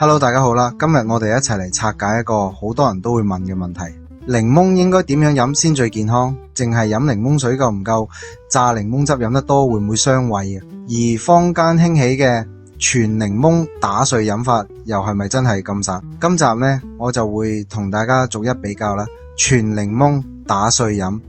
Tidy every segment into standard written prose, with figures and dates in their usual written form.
Hello，大家好啦！今日我哋一齊嚟拆解一個好多人都會問嘅問題：檸檬應該點樣飲先最健康？淨係飲檸檬水夠唔夠？榨檸檬汁飲得多會唔會傷胃？而坊間興起嘅全檸檬打碎飲法，又係咪真係咁殺？今集呢，我就會同大家逐一比較啦。全檸檬打碎飲、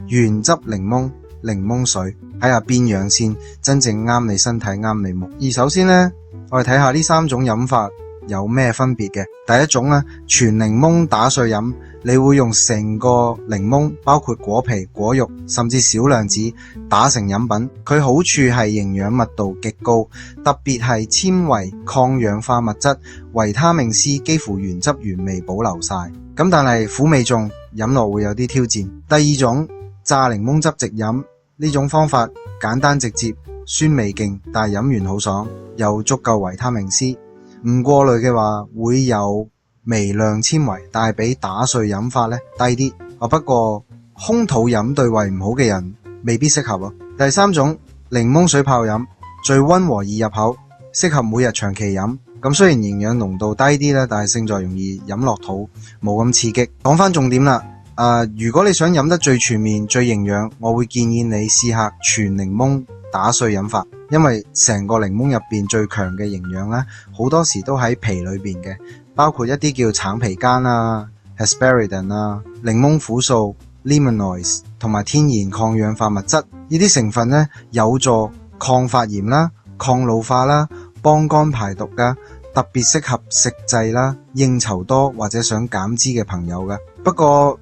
原汁檸檬、檸檬水，睇下邊樣先真正啱你身體、啱你目。而首先呢，我哋睇下呢三種飲法有咩分別嘅。第一種咧，全檸檬打碎飲，你會用成個檸檬，包括果皮、果肉，甚至小量子打成飲品。佢好處係營養密度極高，特別係纖維、抗氧化物質、維他命 C 幾乎原汁原味保留晒。咁但係苦味重，飲落會有啲挑戰。第二種，榨檸檬汁直飲，呢種方法簡單直接，酸味勁，但係飲完好爽，有足夠維他命 C。唔過濾嘅話會有微量纖維，但係比打碎飲法咧低啲。不過空肚飲對胃唔好嘅人未必適合咯。第三種，檸檬水泡飲，最溫和易入口，適合每日長期飲。咁雖然營養濃度低啲啦，但係勝在容易飲落肚，冇咁刺激。講翻重點啦，如果你想飲得最全面、最營養，我會建議你試下全檸檬打碎飲法，因為成個檸檬入邊最強嘅營養咧，好多時都喺皮裏邊嘅，包括一啲叫橙皮苷啊、hesperidin 啊、檸檬苦素、limonoids 同埋天然抗氧化物質。呢啲成分咧有助抗發炎啦、抗老化啦、幫肝排毒噶，特別適合食滯啦、應酬多或者想減脂嘅朋友嘅。不過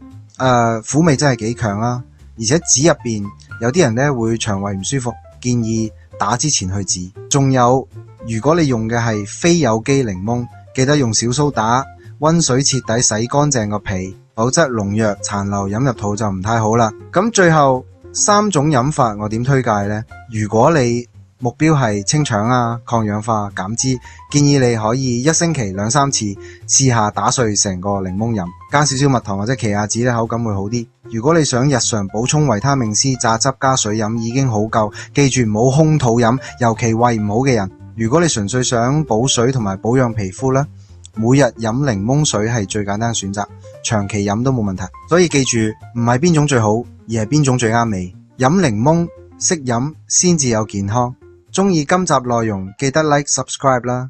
苦味真係幾強啦，而且籽入邊有啲人咧會腸胃唔舒服，建議打之前去籽。仲有，如果你用嘅係非有機檸檬，記得用小蘇打溫水徹底洗乾淨個皮，否則農藥殘留飲入肚就唔太好啦。咁最後三種飲法我點推介呢？如果你目標係清腸啊、抗氧化、減脂，建議你可以一星期2-3次試下打碎成個檸檬飲，加少少蜜糖或者奇亞籽咧，口感會好啲。如果你想日常補充維他命 C， 榨汁加水飲已經好夠，記住唔好空肚飲，尤其胃唔好嘅人。如果你純粹想補水同埋保養皮膚咧，每日飲檸檬水係最簡單選擇，長期飲都冇問題。所以記住，唔係邊種最好，而係邊種最啱你。飲檸檬識飲先至有健康。鍾意今集內容記得 like subscribe 啦。